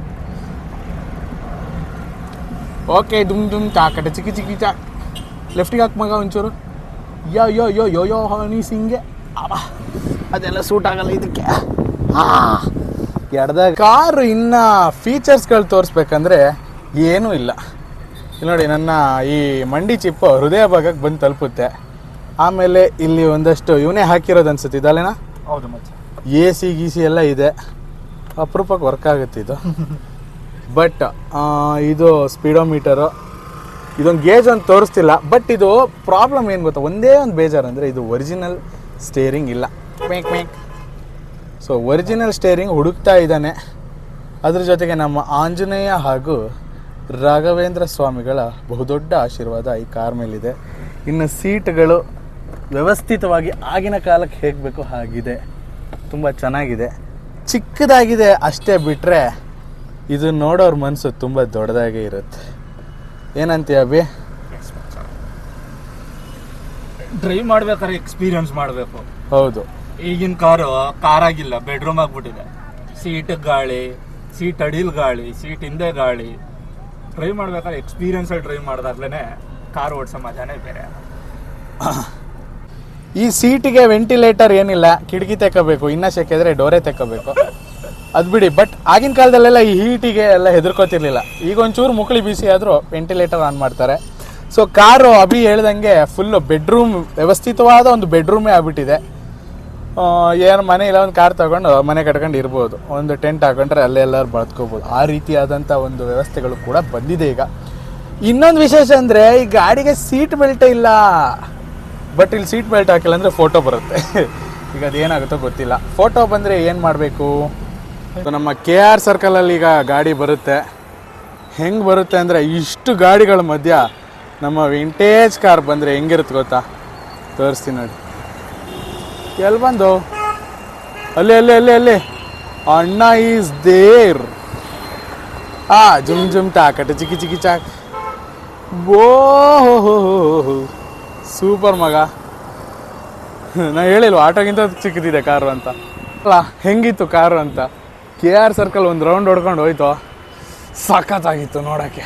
A: ಓಕೆ, ದುಮ್ ದುಮ್ ಚಾಕಟ ಚಿಕ್ಕಿ ಚಿಕ್ಕಿ ಚಾಕ್. ಲೆಫ್ಟಿಗೆ ಹಾಕಿ ಮಗ ಒಂಚೂರು. ಯೋ ಯೋ ಯೋ ಯೋ ಯೋ ಹನಿ ಸಿಂಗೆ. ಅದೆಲ್ಲ ಸೂಟ್ ಆಗಲ್ಲ ಇದಕ್ಕೆ. ಎಡ್ದಾಗ ಕಾರು ಇನ್ನ ಫೀಚರ್ಸ್ಗಳು ತೋರಿಸ್ಬೇಕಂದ್ರೆ ಏನೂ ಇಲ್ಲ. ಇಲ್ಲಿ ನೋಡಿ, ನನ್ನ ಈ ಮಂಡಿ ಚಿಪ್ಪು ಹೃದಯ ಭಾಗಕ್ಕೆ ಬಂದು ತಲುಪುತ್ತೆ. ಆಮೇಲೆ ಇಲ್ಲಿ ಒಂದಷ್ಟು ಇವನೇ ಹಾಕಿರೋದು ಅನ್ಸುತ್ತೆ ಇದಲ್ಲೇನಾ?
B: ಹೌದು ಮತ್ತೆ.
A: AC ಗೀಸಿ ಎಲ್ಲ ಇದೆ, ಅಪರೂಪಕ್ಕೆ ವರ್ಕ್ ಆಗುತ್ತೆ ಇದು. ಬಟ್ ಇದು ಸ್ಪೀಡೋಮೀಟರು, ಇದೊಂದು ಗೇಜ್ ಅಂತ ತೋರಿಸ್ತಿಲ್ಲ. ಬಟ್ ಇದು ಪ್ರಾಬ್ಲಮ್ ಏನು ಗೊತ್ತಾ, ಒಂದೇ ಒಂದು ಬೇಜಾರು ಅಂದರೆ ಇದು ಒರಿಜಿನಲ್ ಸ್ಟೇರಿಂಗ್ ಇಲ್ಲ. Make make. So original steering ಹುಡುಕ್ತಾ ಇದ್ದಾನೆ. ಅದ್ರ ಜೊತೆಗೆ ನಮ್ಮ ಆಂಜನೇಯ ಹಾಗೂ ರಾಘವೇಂದ್ರ ಸ್ವಾಮಿಗಳ ಬಹುದೊಡ್ಡ ಆಶೀರ್ವಾದ ಈ ಕಾರ್ ಮೇಲಿದೆ. ಇನ್ನು ಸೀಟ್ಗಳು ವ್ಯವಸ್ಥಿತವಾಗಿ ಆಗಿನ ಕಾಲಕ್ಕೆ ಹೇಗೆ ಬೇಕೋ ಹಾಗಿದೆ, ತುಂಬ ಚೆನ್ನಾಗಿದೆ, ಚಿಕ್ಕದಾಗಿದೆ ಅಷ್ಟೇ. ಬಿಟ್ಟರೆ ಇದು ನೋಡೋರ ಮನಸ್ಸು ತುಂಬ ದೊಡ್ಡದಾಗೇ ಇರುತ್ತೆ. ಏನಂತೀಯ ಅಭಿ?
B: ಡ್ರೈವ್ ಮಾಡ್ಬೇಕಾದ್ರೆ ಎಕ್ಸ್ಪೀರಿಯನ್ಸ್ ಮಾಡಬೇಕು.
A: ಹೌದು,
B: ಈಗಿನ ಕಾರಾಗಿಲ್ಲ, ಬೆಡ್ರೂಮ್ ಆಗ್ಬಿಟ್ಟಿದೆ. ಸೀಟ್ ಗಾಳಿ, ಸೀಟ್ ಅಡಿಲ್ ಗಾಳಿ, ಸೀಟ್ ಹಿಂದೆ ಗಾಳಿ. ಡ್ರೈವ್ ಮಾಡ್ಬೇಕಾದ್ರೆ ಎಕ್ಸ್ಪೀರಿಯನ್ಸಲ್ಲಿ ಡ್ರೈವ್ ಮಾಡಿದಾಗ್ಲೇ ಕಾರ್ ಓಡಿಸೋ ಮಜಾನೇ ಬೇರೆ.
A: ಈ ಸೀಟಿಗೆ ವೆಂಟಿಲೇಟರ್ ಏನಿಲ್ಲ, ಕಿಟಕಿ ತೆಕ್ಕಬೇಕು, ಇನ್ನೂ ಶೆಕೆದ್ರೆ ಡೋರೇ ತೆಕ್ಕಬೇಕು, ಅದು ಬಿಡಿ. ಬಟ್ ಆಗಿನ ಕಾಲದಲ್ಲೆಲ್ಲ ಈ ಹೀಟಿಗೆ ಎಲ್ಲ ಹೆದರ್ಕೋತಿರ್ಲಿಲ್ಲ. ಈಗ ಒಂಚೂರು ಮುಕ್ಳಿ ಬಿಸಿ ಆದರೂ ವೆಂಟಿಲೇಟರ್ ಆನ್ ಮಾಡ್ತಾರೆ. ಸೊ ಕಾರು ಅಭಿ ಹೇಳ್ದಂಗೆ ಫುಲ್ಲು ಬೆಡ್ರೂಮ್, ವ್ಯವಸ್ಥಿತವಾದ ಒಂದು ಬೆಡ್ರೂಮೇ ಆಗ್ಬಿಟ್ಟಿದೆ. ಏನು ಮನೆ ಇಲ್ಲ, ಒಂದು ಕಾರ್ ತಗೊಂಡು ಮನೆ ಕಟ್ಕೊಂಡು ಇರ್ಬೋದು, ಒಂದು ಟೆಂಟ್ ಹಾಕೊಂಡ್ರೆ ಅಲ್ಲೇ ಎಲ್ಲರೂ ಬಳತ್ಕೋಬೋದು. ಆ ರೀತಿಯಾದಂಥ ಒಂದು ವ್ಯವಸ್ಥೆಗಳು ಕೂಡ ಬಂದಿದೆ ಈಗ. ಇನ್ನೊಂದು ವಿಶೇಷ ಅಂದರೆ ಈ ಗಾಡಿಗೆ ಸೀಟ್ ಬೆಲ್ಟೇ ಇಲ್ಲ. ಬಟ್ ಇಲ್ಲಿ ಸೀಟ್ ಬೆಲ್ಟ್ ಹಾಕಿಲ್ಲ ಅಂದರೆ ಫೋಟೋ ಬರುತ್ತೆ. ಈಗ ಅದೇನಾಗುತ್ತೋ ಗೊತ್ತಿಲ್ಲ. ಫೋಟೋ ಬಂದರೆ ಏನು ಮಾಡಬೇಕು? ನಮ್ಮ KR ಸರ್ಕಲಲ್ಲಿ ಈಗ ಗಾಡಿ ಬರುತ್ತೆ. ಹೆಂಗೆ ಬರುತ್ತೆ ಅಂದರೆ, ಇಷ್ಟು ಗಾಡಿಗಳ ಮಧ್ಯ ನಮ್ಮ ವಿಂಟೇಜ್ ಕಾರ್ ಬಂದರೆ ಹೆಂಗಿರುತ್ತೆ ಗೊತ್ತಾ? ತೋರಿಸ್ತೀನಿ ನೋಡಿ. ಎಲ್ಲಿ ಬಂದು? ಅಲ್ಲಿ ಅಲ್ಲಿ ಅಲ್ಲಿ ಅಲ್ಲಿ ಅಣ್ಣ ಈಸ್ ದೇರ್. ಜುಮ್ ಜುಮ್ ಟಾಕಟ ಚಿಕ್ಕಿ ಚಿಕ್ಕಿ ಚಾಕ್. ಓ ಸೂಪರ್ ಮಗ. ನಾ ಹೇಳಿಲ್ವ ಆಟೋಗಿಂತ ಚಿಕ್ಕದಿದೆ ಕಾರು ಅಂತ? ಅಲ್ಲ, ಹೆಂಗಿತ್ತು ಕಾರು ಅಂತ. KR ಸರ್ಕಲ್ ಒಂದು ರೌಂಡ್ ಹೊಡ್ಕೊಂಡು ಹೋಯ್ತು, ಸಖತ್ತಾಗಿತ್ತು ನೋಡೋಕ್ಕೆ.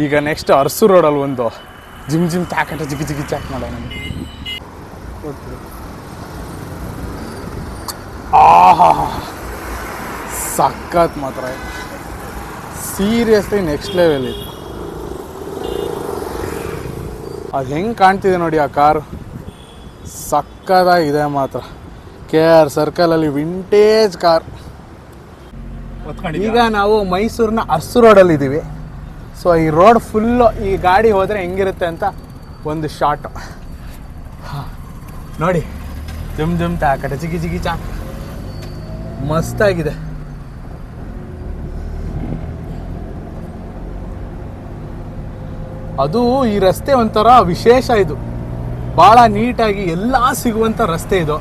A: ಈಗ ನೆಕ್ಸ್ಟ್ ಅರಸು ರೋಡಲ್ಲಿ ಒಂದು ಜಿಮ್ ಜಿಮ್ ತಾಕಟ ಚಿಕ್ಕಿ ಚಿಕ್ಕಿ ಚಾಕ್ ಮಾಡೋಣ. ಆಹಾ, ಸಖತ್ ಮಾತ್ರ ಸೀರಿಯಸ್ಲಿ ನೆಕ್ಸ್ಟ್ ಲೆವೆಲ್ ಇದು. ಅದು ಹೆಂಗೆ ಕಾಣ್ತಿದೆ ನೋಡಿ ಆ ಕಾರು, ಸಕ್ಕತ್ತಾಗಿದೆ ಮಾತ್ರ. KR ಸರ್ಕಲಲ್ಲಿ ವಿಂಟೇಜ್ ಕಾರ್. ಈಗ ನಾವು ಮೈಸೂರಿನ ಅರಸು ರೋಡಲ್ಲಿದ್ದೀವಿ. ಸೊ ಈ ರೋಡ್ ಫುಲ್ಲು ಈ ಗಾಡಿ ಹೋದರೆ ಹೆಂಗಿರುತ್ತೆ ಅಂತ ಒಂದು ಶಾಟ್ ನೋಡಿ. ಜುಮ್ ಜುಮ್ ತಾಕಟ ಚಿಕ್ಕಿ ಚಿಕ್ಕಿ ಚಾಕ್, ಮಸ್ತಾಗಿದೆ. ಅದು ಈ ರಸ್ತೆ ಒಂಥರ ವಿಶೇಷ. ಇದು ಭಾಳ ನೀಟಾಗಿ ಎಲ್ಲ ಸಿಗುವಂಥ ರಸ್ತೆ ಇದು.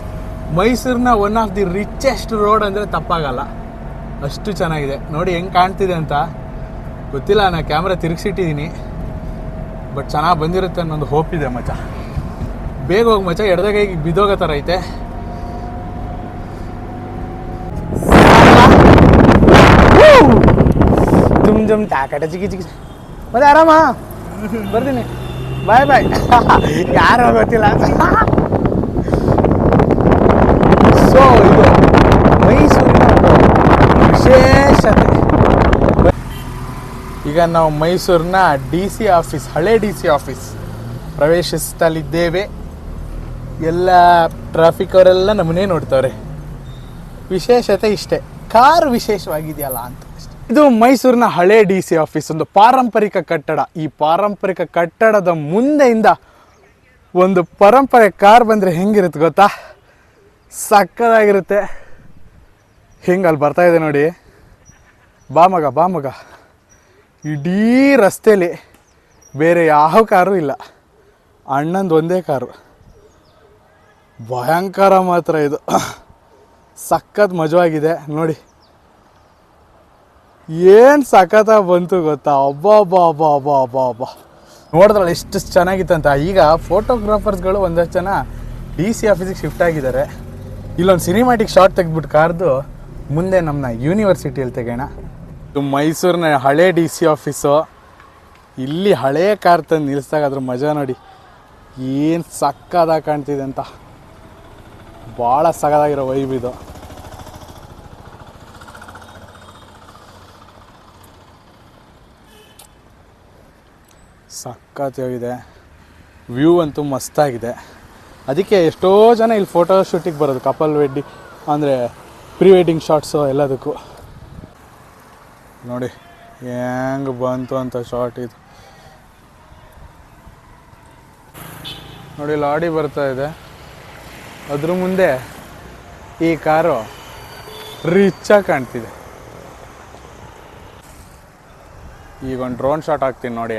A: ಮೈಸೂರಿನ one of the richest road ಅಂದರೆ ತಪ್ಪಾಗಲ್ಲ, ಅಷ್ಟು ಚೆನ್ನಾಗಿದೆ. ನೋಡಿ ಹೆಂಗೆ ಕಾಣ್ತಿದೆ ಅಂತ ಗೊತ್ತಿಲ್ಲ, ನಾನು ಕ್ಯಾಮ್ರಾ ತಿರುಗಿಸಿಟ್ಟಿದ್ದೀನಿ. ಬಟ್ ಚೆನ್ನಾಗಿ ಬಂದಿರುತ್ತೆ ಅನ್ನೊಂದು ಹೋಪ್ ಇದೆ ಮಚ್ಚ. ಬೇಗ ಹೋಗಿ ಮಚ್ಚ, ಎಡದಾಗ ಈಗ ಬಿದ್ದೋಗೋ ಥರ ಐತೆ. ಜುಮ್ ಜುಮ್ ತಾಕಟ ಚಿಕ್ಕಿ ಚಿಕ್ಕಿ. ಮತ್ತೆ ಆರಾಮ ಬರ್ತೀನಿ, ಬಾಯ್ ಬಾಯ್. ಯಾರೋ ಗೊತ್ತಿಲ್ಲ. ಸೊ ಇದು ಮೈಸೂರಿನ ವಿಶೇಷತೆ. ಈಗ ನಾವು ಮೈಸೂರಿನ DC ಆಫೀಸ್, ಹಳೆ DC ಆಫೀಸ್ ಪ್ರವೇಶಿಸ್ತಲಿದ್ದೇವೆ. ಎಲ್ಲ ಟ್ರಾಫಿಕ್ ಅವರೆಲ್ಲ ನಮ್ಮನ್ನೇ ನೋಡ್ತವ್ರೆ. ವಿಶೇಷತೆ ಇಷ್ಟೇ, ಕಾರು ವಿಶೇಷವಾಗಿದೆಯಲ್ಲ ಅಂತ ಅಷ್ಟೇ. ಇದು ಮೈಸೂರಿನ ಹಳೆ DC ಆಫೀಸ್, ಒಂದು ಪಾರಂಪರಿಕ ಕಟ್ಟಡ. ಈ ಪಾರಂಪರಿಕ ಕಟ್ಟಡದ ಮುಂದೆಯಿಂದ ಒಂದು ಪರಂಪರೆ ಕಾರ್ ಬಂದರೆ ಹೆಂಗಿರುತ್ತೆ ಗೊತ್ತಾ? ಸಕ್ಕತ್ತಾಗಿರುತ್ತೆ. ಹಿಂಗೆ ಅಲ್ಲಿ ಬರ್ತಾ ಇದೆ ನೋಡಿ, ಬಾ ಮಗ. ಇಡೀ ರಸ್ತೆಯಲ್ಲಿ ಬೇರೆ ಯಾವ ಕಾರು ಇಲ್ಲ, ಅಣ್ಣಂದು ಒಂದೇ ಕಾರು. ಭಯಂಕರ ಮಾತ್ರ ಇದು, ಸಖತ್ ಮಜವಾಗಿದೆ ನೋಡಿ. ಏನು ಸಖತ್ತಾಗಿ ಬಂತು ಗೊತ್ತಾ, ಅಬ್ಬಾ ನೋಡಿದ್ರಲ್ಲ ಎಷ್ಟು ಚೆನ್ನಾಗಿತ್ತಂತ. ಈಗ ಫೋಟೋಗ್ರಾಫರ್ಸ್ಗಳು ಒಂದಷ್ಟು ಜನ DC ಆಫೀಸಿಗೆ ಶಿಫ್ಟ್ ಆಗಿದ್ದಾರೆ. ಇಲ್ಲೊಂದು ಸಿನಿಮ್ಯಾಟಿಕ್ ಶಾಟ್ ತೆಗೆದ್ಬಿಟ್ಟು ಕಾರ್ದು ಮುಂದೆ ನಮ್ಮನ್ನ ಯೂನಿವರ್ಸಿಟಿಯಲ್ಲಿ ತೆಗೋಣ. ಇದು ಮೈಸೂರಿನ ಹಳೆ DC ಆಫೀಸು. ಇಲ್ಲಿ ಹಳೇ ಕಾರ್ ತಂದು ನಿಲ್ಲಿಸಿದಾಗ ಅದ್ರ ಮಜಾ ನೋಡಿ, ಏನು ಸಕ್ಕದಾಗಿ ಕಾಣ್ತಿದೆ ಅಂತ. ಭಾಳ ಸಕ್ಕದಾಗಿರೋ ವೈಬ್ ಇದು. ಸಕ್ಕತ್ತಾಗಿದೆ, ವ್ಯೂ ಅಂತೂ ಮಸ್ತಾಗಿದೆ. ಅದಕ್ಕೆ ಎಷ್ಟೋ ಜನ ಇಲ್ಲಿ ಫೋಟೋ ಶೂಟಿಗೆ ಬರೋದು, ಕಪಲ್ ವೆಡ್ಡಿಂಗ್ ಅಂದರೆ ಪ್ರೀ ವೆಡ್ಡಿಂಗ್ ಶಾರ್ಟ್ಸು ಎಲ್ಲದಕ್ಕೂ. ನೋಡಿ ಹೆಂಗೆ ಬಂತು ಅಂತ ಶಾರ್ಟ್ ಇದು. ನೋಡಿ ಲಾಡಿ ಬರ್ತಾ ಇದೆ, ಅದ್ರ ಮುಂದೆ ಈ ಕಾರು ರಿಚಾಗಿ ಕಾಣ್ತಿದೆ. ಈಗ ಒಂದು ಡ್ರೋನ್ ಶಾಟ್ ಹಾಕ್ತೀನಿ ನೋಡಿ.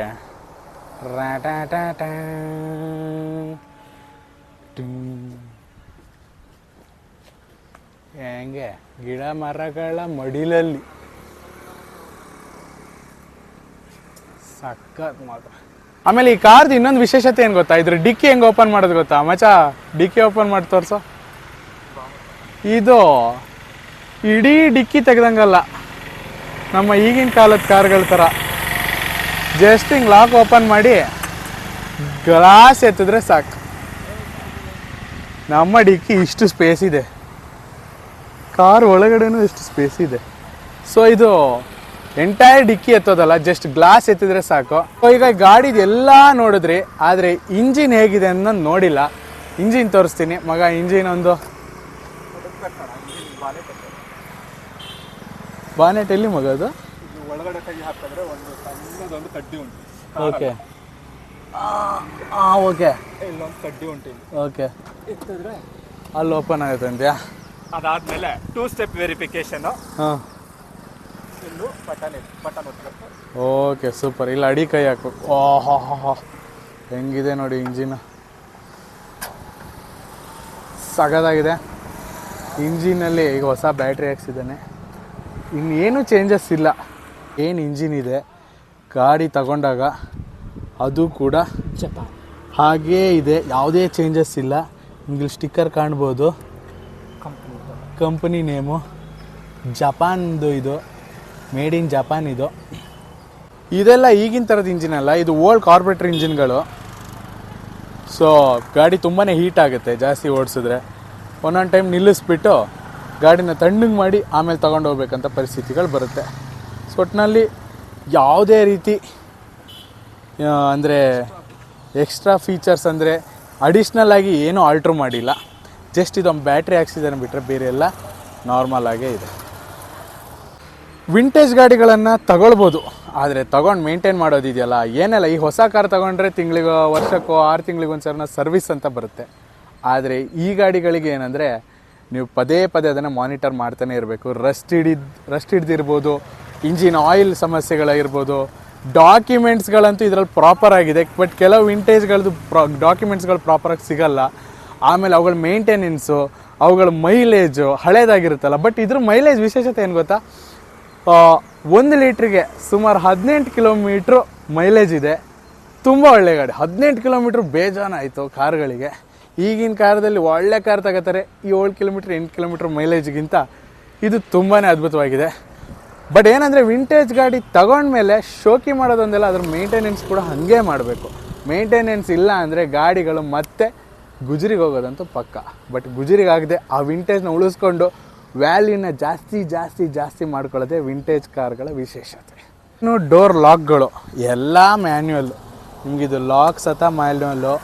A: ಹೆಂಗೆ ಗಿಡ ಮರಗಳ ಮಡಿಲಲ್ಲಿ ಸಖತ್ ಮಾತ್ರ. ಆಮೇಲೆ ಈ ಕಾರ್ದು ಇನ್ನೊಂದು ವಿಶೇಷತೆ ಏನು ಗೊತ್ತಾ, ಇದ್ರ ಡಿಕ್ಕಿ ಹೆಂಗೆ ಓಪನ್ ಮಾಡೋದು ಗೊತ್ತಾ ಮಚ? ಡಿಕ್ಕಿ ಓಪನ್ ಮಾಡಿ ತೋರ್ಸೋ. ಇದು ಇಡೀ ಡಿಕ್ಕಿ ತೆಗ್ದಂಗಲ್ಲ, ನಮ್ಮ ಈಗಿನ ಕಾಲದ ಕಾರ್ಗಳ ಥರ. ಜಸ್ಟ್ ಹಿಂಗೆ ಲಾಕ್ ಓಪನ್ ಮಾಡಿ ಗ್ಲಾಸ್ ಎತ್ತಿದ್ರೆ ಸಾಕು. ನಮ್ಮ ಡಿಕ್ಕಿ ಇಷ್ಟು ಸ್ಪೇಸ್ ಇದೆ, ಕಾರ್ ಒಳಗಡೆನೂ ಇಷ್ಟು ಸ್ಪೇಸ್ ಇದೆ. ಸೊ ಇದು ಎಂಟೈರ್ ಡಿಕ್ಕಿ ಎತ್ತೋದಲ್ಲ, ಜಸ್ಟ್ ಗ್ಲಾಸ್ ಎತ್ತಿದ್ರೆ ಸಾಕು. ಈಗ ಗಾಡಿದು ಎಲ್ಲ ನೋಡಿದ್ರಿ, ಆದರೆ ಇಂಜಿನ್ ಹೇಗಿದೆ ಅನ್ನೋದು ನೋಡಿಲ್ಲ. ಇಂಜಿನ್ ತೋರಿಸ್ತೀನಿ ಮಗ. ಇಂಜಿನ್ ಒಂದು ಬಾನೆಟ್ ಎಲ್ಲಿ ಮಗ? ಅದು
B: ಒಳಗಡೆ ಕೈ ಹಾಕಿದ್ರೆ ಒಂದು ಸಣ್ಣದೊಂದು ಕಡ್ಡಿ ಉಂಟು.
A: ಓಕೆ ಓಕೆ,
B: ಇಲ್ಲೊಂದು ಕಡ್ಡಿ ಉಂಟು.
A: ಓಕೆ,
B: ಇತ್ತಿದ್ರೆ
A: ಅಲ್ಲಿ ಓಪನ್ ಆಗುತ್ತೆ ಅಂತ್ಯಾ?
B: ಅದಾದ್ಮೇಲೆ 2 ಸ್ಟೆಪ್ ವೆರಿಫಿಕೇಶನ್.
A: ಹಾಂ,
B: ಇಲ್ಲೂ ಬಟನ್ ಒತ್ತಬೇಕು.
A: Okay super. ಇಲ್ಲಿ ಅಡಿ ಕೈ ಹಾಕು. ಓಹೋ ಹೆಂಗಿದೆ ನೋಡಿ ಇಂಜಿನ್, ಸಗದಾಗಿದೆ. ಇಂಜಿನಲ್ಲಿ ಈಗ ಹೊಸ ಬ್ಯಾಟ್ರಿ ಹಾಕ್ಸಿದ್ದಾನೆ, ಇನ್ನೇನು ಚೇಂಜಸ್ ಇಲ್ಲ. ಏನು ಇಂಜಿನ್ ಇದೆ ಗಾಡಿ ತಗೊಂಡಾಗ ಅದು ಕೂಡ ಹಾಗೇ ಇದೆ, ಯಾವುದೇ ಚೇಂಜಸ್ ಇಲ್ಲ. ನಿಮಗೆ ಸ್ಟಿಕ್ಕರ್ ಕಾಣ್ಬೋದು, ಕಂಪನಿ ನೇಮು ಜಪಾನ್ದು, ಇದು ಮೇಡ್ ಇನ್ ಜಪಾನ್. ಇದೆಲ್ಲ ಈಗಿನ ಥರದ ಇಂಜಿನ್ ಅಲ್ಲ, ಇದು ಓಲ್ಡ್ ಕಾರ್ಪೊರೇಟರ್ ಇಂಜಿನ್ಗಳು. ಸೊ ಗಾಡಿ ತುಂಬಾ ಹೀಟ್ ಆಗುತ್ತೆ ಜಾಸ್ತಿ ಓಡಿಸಿದ್ರೆ. ಒಂದೊಂದು ಟೈಮ್ ನಿಲ್ಲಿಸ್ಬಿಟ್ಟು ಗಾಡಿನ ತಣ್ಣಗೆ ಮಾಡಿ ಆಮೇಲೆ ತೊಗೊಂಡು ಹೋಗ್ಬೇಕಂತ ಪರಿಸ್ಥಿತಿಗಳು ಬರುತ್ತೆ. ಸೊ ಒಟ್ಟಿನಲ್ಲಿ ಯಾವುದೇ ರೀತಿ ಅಂದರೆ ಎಕ್ಸ್ಟ್ರಾ ಫೀಚರ್ಸ್ ಅಂದರೆ ಅಡಿಷ್ನಲ್ ಆಗಿ ಏನೂ ಆಲ್ಟ್ರ್ ಮಾಡಿಲ್ಲ. ಜಸ್ಟ್ ಇದೊಂದು ಬ್ಯಾಟ್ರಿ ಹಾಕ್ಸಿದ್ದಾನೆ ಬಿಟ್ಟರೆ ಬೇರೆ ಎಲ್ಲ ನಾರ್ಮಲ್ ಆಗೇ ಇದೆ. ವಿಂಟೇಜ್ ಗಾಡಿಗಳನ್ನು ತಗೊಳ್ಬೋದು, ಆದರೆ ತಗೊಂಡು ಮೇಂಟೈನ್ ಮಾಡೋದಿದೆಯಲ್ಲ ಏನೆಲ್ಲ. ಈ ಹೊಸ ಕಾರ್ ತೊಗೊಂಡ್ರೆ ತಿಂಗಳಿಗೋ ವರ್ಷಕ್ಕೋ 6 ತಿಂಗಳಿಗೊಂದ್ಸಲ ಸರ್ವಿಸ್ ಅಂತ ಬರುತ್ತೆ. ಆದರೆ ಈ ಗಾಡಿಗಳಿಗೆ ಏನಂದರೆ ನೀವು ಪದೇ ಅದನ್ನು ಮಾನಿಟರ್ ಮಾಡ್ತಾನೆ ಇರಬೇಕು. ರಸ್ಟ್ ಹಿಡ್ದಿರ್ಬೋದು, ಇಂಜಿನ್ ಆಯಿಲ್ ಸಮಸ್ಯೆಗಳಾಗಿರ್ಬೋದು. ಡಾಕ್ಯುಮೆಂಟ್ಸ್ಗಳಂತೂ ಇದರಲ್ಲಿ ಪ್ರಾಪರ್ ಆಗಿದೆ, ಬಟ್ ಕೆಲವು ವಿಂಟೇಜ್ಗಳದ್ದು ಡಾಕ್ಯುಮೆಂಟ್ಸ್ಗಳು ಪ್ರಾಪರಾಗಿ ಸಿಗಲ್ಲ. ಆಮೇಲೆ ಅವುಗಳ ಮೇಂಟೆನೆನ್ಸು, ಅವುಗಳ ಮೈಲೇಜು ಹಳೇದಾಗಿರುತ್ತಲ್ಲ. ಬಟ್ ಇದ್ರ ಮೈಲೇಜ್ ವಿಶೇಷತೆ ಏನು ಗೊತ್ತಾ, 1 ಲೀಟ್ರಿಗೆ ಸುಮಾರು 18 ಕಿಲೋಮೀಟ್ರು ಮೈಲೇಜ್ ಇದೆ. ತುಂಬ ಒಳ್ಳೆ ಗಾಡಿ. 18 ಕಿಲೋಮೀಟ್ರ್ ಬೇಜಾನಾಯಿತು ಕಾರ್ಗಳಿಗೆ. ಈಗಿನ ಕಾರದಲ್ಲಿ ಒಳ್ಳೆ ಕಾರ್ ತಗೋತಾರೆ 7 ಕಿಲೋಮೀಟ್ರ್ 8 ಕಿಲೋಮೀಟ್ರ್ ಮೈಲೇಜ್ಗಿಂತ ಇದು ತುಂಬಾ ಅದ್ಭುತವಾಗಿದೆ. ಬಟ್ ಏನಂದರೆ ವಿಂಟೇಜ್ ಗಾಡಿ ತಗೊಂಡ್ಮೇಲೆ ಶೋಕಿ ಮಾಡೋದೊಂದೆಲ್ಲ ಅದ್ರ ಮೇಂಟೆನೆನ್ಸ್ ಕೂಡ ಹಾಗೆ ಮಾಡಬೇಕು. ಮೇಂಟೆನೆನ್ಸ್ ಇಲ್ಲ ಅಂದರೆ ಗಾಡಿಗಳು ಮತ್ತೆ ಗುಜರಿಗೆ ಹೋಗೋದಂತೂ ಪಕ್ಕ. ಬಟ್ ಗುಜರಿಗಾಗದೆ ಆ ವಿಂಟೇಜ್ನ ಉಳಿಸ್ಕೊಂಡು ವ್ಯಾಲ್ಯೂನ ಜಾಸ್ತಿ ಮಾಡ್ಕೊಳ್ಳೋದೇ ವಿಂಟೇಜ್ ಕಾರ್ಗಳ ವಿಶೇಷತೆ. ಇನ್ನು ಡೋರ್ ಲಾಕ್ಗಳು ಎಲ್ಲ ಮ್ಯಾನ್ಯುವಲ್ಲು. ನಿಮಗಿದು ಲಾಕ್ ಸತ ಮ್ಯಾನ್ಯುವಲ್ಲು.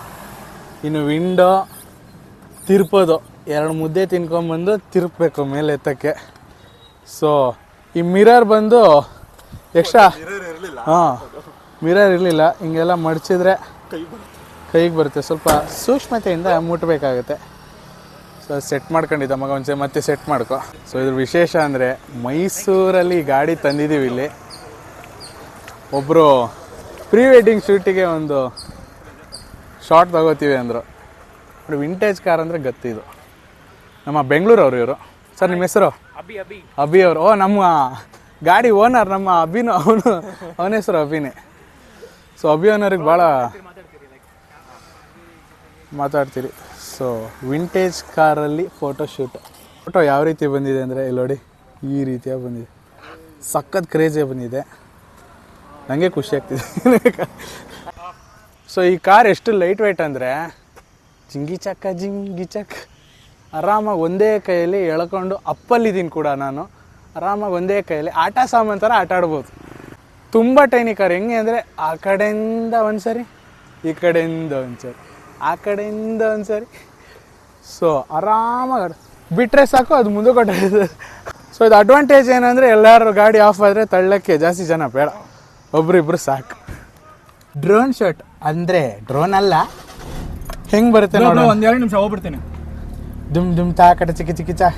A: ಇನ್ನು ವಿಂಡೋ ತಿರ್ಪೋದು, 2 ಮುದ್ದೆ ತಿನ್ಕೊಂಬಂದು ತಿರುಪಬೇಕು ಮೇಲೆ ಎತ್ತಕ್ಕೆ. ಸೊ ಈ ಮಿರರ್ ಬಂದು ಎಕ್ಸ್ಟ್ರಾ, ಹಾಂ ಮಿರರ್ ಇರಲಿಲ್ಲ. ಹಿಂಗೆಲ್ಲ ಮಡಚಿದ್ರೆ ಕೈಗೆ ಬರುತ್ತೆ, ಸ್ವಲ್ಪ ಸೂಕ್ಷ್ಮತೆಯಿಂದ ಮುಟ್ಟಬೇಕಾಗತ್ತೆ. ಸೊ ಸೆಟ್ ಮಾಡ್ಕೊಂಡಿದ್ದ ಮಗ ಒಂದ್ಸರಿ ಮತ್ತೆ ಸೆಟ್ ಮಾಡ್ಕೊ. ಸೊ ಇದ್ರ ವಿಶೇಷ ಅಂದರೆ ಮೈಸೂರಲ್ಲಿ ಗಾಡಿ ತಂದಿದ್ದೀವಿ. ಇಲ್ಲಿ ಒಬ್ಬರು ಪ್ರೀ ವೆಡ್ಡಿಂಗ್ ಶೂಟಿಗೆ ಒಂದು ಶಾರ್ಟ್ ತಗೋತೀವಿ ಅಂದರು. ವಿಂಟೇಜ್ ಕಾರ್ ಅಂದರೆ ಗೊತ್ತಿದು. ನಮ್ಮ ಬೆಂಗಳೂರವ್ರು ಇವರು. ಸರ್ ನಿಮ್ಮ ಹೆಸರು? ಅಭಿ ಅವರು. ಓ ನಮ್ಮ ಗಾಡಿ ಓನರ್ ನಮ್ಮ ಅಭಿನು, ಅವನ ಹೆಸರು ಅಭಿನೇ. ಸೊ ಅಭಿ ಓನರಿಗೆ ಭಾಳ ಮಾತಾಡ್ತೀರಿ. ಸೊ ವಿಂಟೇಜ್ ಕಾರಲ್ಲಿ ಫೋಟೋಶೂಟ್. ಫೋಟೋ ಯಾವ ರೀತಿ ಬಂದಿದೆ ಅಂದರೆ ಇಲ್ಲಿ ನೋಡಿ, ಈ ರೀತಿಯಾಗಿ ಬಂದಿದೆ. ಸಖತ್ ಕ್ರೇಜಿಯಾಗಿ ಬಂದಿದೆ, ನನಗೆ ಖುಷಿ ಆಗ್ತಿದೆ. ಸೊ ಈ ಕಾರ್ ಎಷ್ಟು ಲೈಟ್ ವೆಯ್ಟ್ ಅಂದರೆ ಜಿಂಗಿ ಚಕ್ಕ ಆರಾಮಾಗಿ ಒಂದೇ ಕೈಯಲ್ಲಿ ಎಳ್ಕೊಂಡು ಅಪ್ಪಲ್ಲಿದ್ದೀನಿ ಕೂಡ ನಾನು. ಆರಾಮಾಗಿ ಒಂದೇ ಕೈಯಲ್ಲಿ ಆಟ ಸಾಮಾನು ಥರ ಆಟ ಆಡ್ಬೋದು. ತುಂಬ ಟೈನಿ ಕಾರ್. ಹೆಂಗೆ ಅಂದರೆ ಆ ಕಡೆಯಿಂದ ಒಂದು ಸರಿ, ಈ ಕಡೆಯಿಂದ ಒಂದು ಸರಿ, ಆ ಕಡೆಯಿಂದ ಒಂದು ಸರಿ. ಸೊ ಆರಾಮಾಗಿ ಬಿಟ್ಟರೆ ಸಾಕು, ಅದು ಮುಂದೆ ಕೊಟ್ಟಿದೆ. ಸೊ ಇದು ಅಡ್ವಾಂಟೇಜ್ ಏನಂದರೆ ಎಲ್ಲರೂ ಗಾಡಿ ಆಫ್ ಆದರೆ ತಳ್ಳಕ್ಕೆ ಜಾಸ್ತಿ ಜನ ಬೇಡ, ಒಬ್ರಿಬ್ರು ಸಾಕು. ಡ್ರೋನ್ ಶಾಟ್ ಅಂದರೆ ಡ್ರೋನ್ ಅಲ್ಲ, ಹೆಂಗೆ ಬರುತ್ತೆ ನೋಡಿ.
B: ಒಂದೆರಡು ನಿಮಿಷ ಹೋಗ್ಬಿಡ್ತೀನಿ.
A: ದುಮ್ ದುಮ್ ತಾಕಟ ಚಿಕ್ಕಿ ಚಾ.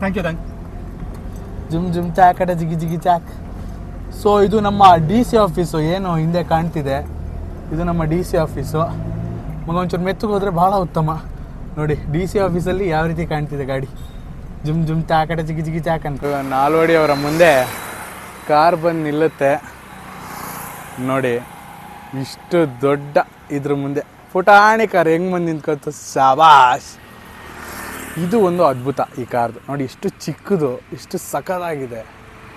B: Thank you.
A: ಜುಮ್ ಜುಮ್ ತಾಕಟ ಜಿಗಿ ಚಾಕ್. ಸೊ ಇದು ನಮ್ಮ DC ಆಫೀಸು, ಏನು ಹಿಂದೆ ಕಾಣ್ತಿದೆ, ಇದು ನಮ್ಮ DC ಆಫೀಸು. ಮಗ ಒಂಚೂರು ಮೆತ್ತಗೆ ಹೋದರೆ ಭಾಳ ಉತ್ತಮ. ನೋಡಿ DC ಆಫೀಸಲ್ಲಿ ಯಾವ ರೀತಿ ಕಾಣ್ತಿದೆ ಗಾಡಿ. ಜುಮ್ ಜುಮ್ ತಾಕಟ ಜಿಗಿ ಚಾಕ್ ಅಂತ. ನಾಲ್ವಡಿ ಅವರ ಮುಂದೆ ಕಾರ್ ಬಂದು ನಿಲ್ಲುತ್ತೆ ನೋಡಿ. ಇಷ್ಟು ದೊಡ್ಡ ಇದ್ರ ಮುಂದೆ ಪುಟಾಣಿ ಕಾರ್ ಹೆಂಗೆ ಬಂದು ನಿಂತ್ಕೊತ, ಶಾಬಾಷ್. ಇದು ಒಂದು ಅದ್ಭುತ ಈ ಕಾರ್ದು. ನೋಡಿ ಎಷ್ಟು ಚಿಕ್ಕದು, ಎಷ್ಟು ಸಕ್ಕದಾಗಿದೆ.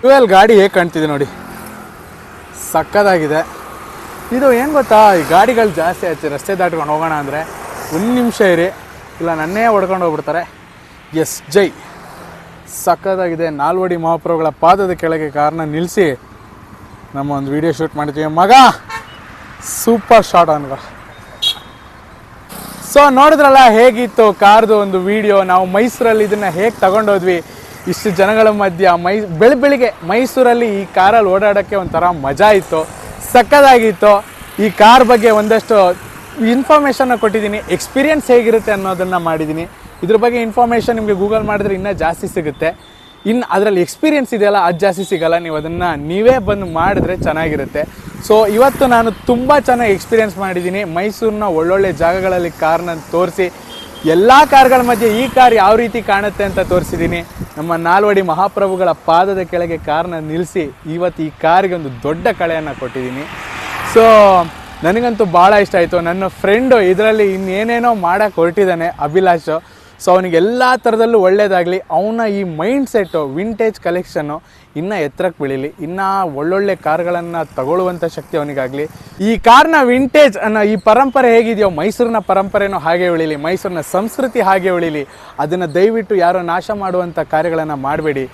A: ಫ್ಯೂಯಲ್ ಗಾಡಿ ಹೇಗೆ ಕಾಣ್ತಿದೆ ನೋಡಿ, ಸಕ್ಕದಾಗಿದೆ. ಇದು ಏನು ಗೊತ್ತಾ, ಈ ಗಾಡಿಗಳು ಜಾಸ್ತಿ ಆಯ್ತು ರಸ್ತೆ ದಾಟ್ಕೊಂಡು ಹೋಗೋಣ ಅಂದರೆ 1 ನಿಮಿಷ ಇರಿ, ಇಲ್ಲ ನನ್ನೇ ಹೊಡ್ಕೊಂಡು ಹೋಗ್ಬಿಡ್ತಾರೆ. ಎಸ್ ಜೈ, ಸಕ್ಕದಾಗಿದೆ. ನಾಲ್ವಡಿ ಮಹಾಪ್ರಭುಗಳ ಪಾದದ ಕೆಳಗೆ ಕಾರ್ನ ನಿಲ್ಲಿಸಿ ನಮ್ಮ ಒಂದು ವಿಡಿಯೋ ಶೂಟ್ ಮಾಡ್ತೀವಿ ಮಗ. Super shot ಅನ್ಗ. ಸೊ ನೋಡಿದ್ರಲ್ಲ ಹೇಗಿತ್ತು ಕಾರ್ದು ಒಂದು ವಿಡಿಯೋ. ನಾವು ಮೈಸೂರಲ್ಲಿ ಇದನ್ನು ಹೇಗೆ ತಗೊಂಡೋದ್ವಿ, ಇಷ್ಟು ಜನಗಳ ಮಧ್ಯ ಬೆಳಿಗ್ಗೆ ಮೈಸೂರಲ್ಲಿ ಈ ಕಾರಲ್ಲಿ ಓಡಾಡೋಕ್ಕೆ ಒಂಥರ ಮಜಾ ಇತ್ತು, ಸಕ್ಕದಾಗಿತ್ತು. ಈ ಕಾರ್ ಬಗ್ಗೆ ಒಂದಷ್ಟು ಇನ್ಫಾರ್ಮೇಷನ್ನ ಕೊಟ್ಟಿದ್ದೀನಿ, ಎಕ್ಸ್ಪೀರಿಯನ್ಸ್ ಹೇಗಿರುತ್ತೆ ಅನ್ನೋದನ್ನು ಮಾಡಿದ್ದೀನಿ. ಇದ್ರ ಬಗ್ಗೆ ಇನ್ಫಾರ್ಮೇಷನ್ ನಿಮಗೆ ಗೂಗಲ್ ಮಾಡಿದ್ರೆ ಇನ್ನೂ ಜಾಸ್ತಿ ಸಿಗುತ್ತೆ. ಇನ್ನು ಅದರಲ್ಲಿ ಎಕ್ಸ್ಪೀರಿಯನ್ಸ್ ಇದೆಯಲ್ಲ ಅದು ಜಾಸ್ತಿ ಸಿಗೋಲ್ಲ. ನೀವು ಅದನ್ನು ನೀವೇ ಬಂದು ಮಾಡಿದ್ರೆ ಚೆನ್ನಾಗಿರುತ್ತೆ. ಸೊ ಇವತ್ತು ನಾನು ತುಂಬ ಚೆನ್ನಾಗಿ ಎಕ್ಸ್ಪೀರಿಯನ್ಸ್ ಮಾಡಿದ್ದೀನಿ. ಮೈಸೂರಿನ ಒಳ್ಳೊಳ್ಳೆ ಜಾಗಗಳಲ್ಲಿ ಕಾರ್ನ ತೋರಿಸಿ, ಎಲ್ಲ ಕಾರ್ಗಳ ಮಧ್ಯೆ ಈ ಕಾರ್ ಯಾವ ರೀತಿ ಕಾಣುತ್ತೆ ಅಂತ ತೋರಿಸಿದ್ದೀನಿ. ನಮ್ಮ ನಾಲ್ವಡಿ ಮಹಾಪ್ರಭುಗಳ ಪಾದದ ಕೆಳಗೆ ಕಾರ್ನ ನಿಲ್ಲಿಸಿ ಇವತ್ತು ಈ ಕಾರಿಗೆ ಒಂದು ದೊಡ್ಡ ಕಳೆಯನ್ನು ಕೊಟ್ಟಿದ್ದೀನಿ. ಸೊ ನನಗಂತೂ ಭಾಳ ಇಷ್ಟ ಆಯಿತು. ನನ್ನ ಫ್ರೆಂಡು ಇದರಲ್ಲಿ ಇನ್ನೇನೇನೋ ಮಾಡೋಕ್ಕೆ ಹೊರಟಿದ್ದಾನೆ, ಅಭಿಲಾಷು. ಸೊ ಅವನಿಗೆಲ್ಲ ಥರದಲ್ಲೂ ಒಳ್ಳೆಯದಾಗಲಿ. ಅವನ ಈ ಮೈಂಡ್ ಸೆಟ್ಟು ವಿಂಟೇಜ್ ಕಲೆಕ್ಷನ್ನು ಇನ್ನೂ ಎತ್ತರಕ್ಕೆ ಬೆಳೀಲಿ, ಇನ್ನೂ ಒಳ್ಳೊಳ್ಳೆ ಕಾರ್ಗಳನ್ನು ತಗೊಳ್ಳುವಂಥ ಶಕ್ತಿ ಅವನಿಗಾಗಲಿ. ಈ ಕಾರ್ನ ವಿಂಟೇಜ್ ಅನ್ನೋ ಈ ಪರಂಪರೆ ಹೇಗಿದೆಯೋ ಮೈಸೂರಿನ ಪರಂಪರೆನೂ ಹಾಗೆ ಉಳಿಲಿ, ಮೈಸೂರಿನ ಸಂಸ್ಕೃತಿ ಹಾಗೆ ಉಳಿಲಿ. ಅದನ್ನು ದಯವಿಟ್ಟು ಯಾರೋ ನಾಶ ಮಾಡುವಂಥ ಕಾರ್ಯಗಳನ್ನು ಮಾಡಬೇಡಿ.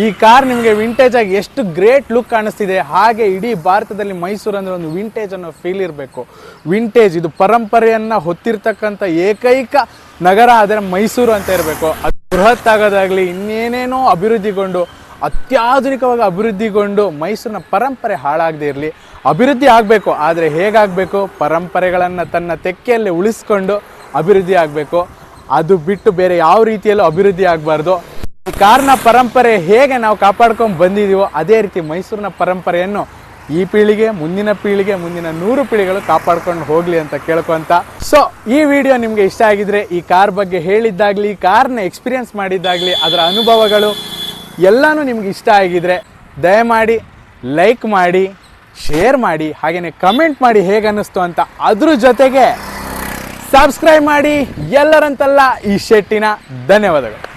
A: ಈ ಕಾರ್ ನಿಮಗೆ ವಿಂಟೇಜಾಗಿ ಎಷ್ಟು ಗ್ರೇಟ್ ಲುಕ್ ಕಾಣಿಸ್ತಿದೆ, ಹಾಗೆ ಇಡೀ ಭಾರತದಲ್ಲಿ ಮೈಸೂರು ಅಂದರೆ ಒಂದು ವಿಂಟೇಜ್ ಅನ್ನೋ ಫೀಲ್ ಇರಬೇಕು. ವಿಂಟೇಜ್ ಇದು ಪರಂಪರೆಯನ್ನು ಹೊತ್ತಿರ್ತಕ್ಕಂಥ ಏಕೈಕ ನಗರ ಆದರೆ ಮೈಸೂರು ಅಂತ ಇರಬೇಕು. ಅದು ಬೃಹತ್ ಆಗೋದಾಗಲಿ, ಇನ್ನೇನೇನೋ ಅಭಿವೃದ್ಧಿಗೊಂಡು ಅತ್ಯಾಧುನಿಕವಾಗಿ ಅಭಿವೃದ್ಧಿಗೊಂಡು ಮೈಸೂರಿನ ಪರಂಪರೆ ಹಾಳಾಗದೇ ಇರಲಿ. ಅಭಿವೃದ್ಧಿ ಆಗಬೇಕು, ಆದರೆ ಹೇಗಾಗಬೇಕು, ಪರಂಪರೆಗಳನ್ನು ತನ್ನ ತೆಕ್ಕೆಯಲ್ಲಿ ಉಳಿಸ್ಕೊಂಡು ಅಭಿವೃದ್ಧಿ ಆಗಬೇಕು. ಅದು ಬಿಟ್ಟು ಬೇರೆ ಯಾವ ರೀತಿಯಲ್ಲೂ ಅಭಿವೃದ್ಧಿ ಆಗಬಾರ್ದು. ಈ ಕಾರ್ನ ಪರಂಪರೆ ಹೇಗೆ ನಾವು ಕಾಪಾಡ್ಕೊಂಡು ಬಂದಿದ್ದೀವೋ ಅದೇ ರೀತಿ ಮೈಸೂರಿನ ಪರಂಪರೆಯನ್ನು ಈ ಪೀಳಿಗೆ, ಮುಂದಿನ ಪೀಳಿಗೆ, ಮುಂದಿನ 100 ಪೀಳಿಗೆಗಳು ಕಾಪಾಡ್ಕೊಂಡು ಹೋಗಲಿ ಅಂತ ಕೇಳ್ಕೊಂತ. ಸೊ ಈ ವಿಡಿಯೋ ನಿಮಗೆ ಇಷ್ಟ ಆಗಿದ್ರೆ, ಈ ಕಾರ್ ಬಗ್ಗೆ ಹೇಳಿದ್ದಾಗಲಿ, ಕಾರ್ನ ಎಕ್ಸ್ಪೀರಿಯನ್ಸ್ ಮಾಡಿದ್ದಾಗಲಿ, ಅದರ ಅನುಭವಗಳು ಎಲ್ಲನೂ ನಿಮ್ಗೆ ಇಷ್ಟ ಆಗಿದ್ರೆ ದಯಮಾಡಿ ಲೈಕ್ ಮಾಡಿ, ಶೇರ್ ಮಾಡಿ, ಹಾಗೆಯೇ ಕಮೆಂಟ್ ಮಾಡಿ ಹೇಗೆ ಅನ್ನಿಸ್ತು ಅಂತ. ಅದ್ರ ಜೊತೆಗೆ ಸಬ್ಸ್ಕ್ರೈಬ್ ಮಾಡಿ. ಎಲ್ಲರಂತಲ್ಲ ಈ ಶೆಟ್ಟಿನ ಧನ್ಯವಾದಗಳು.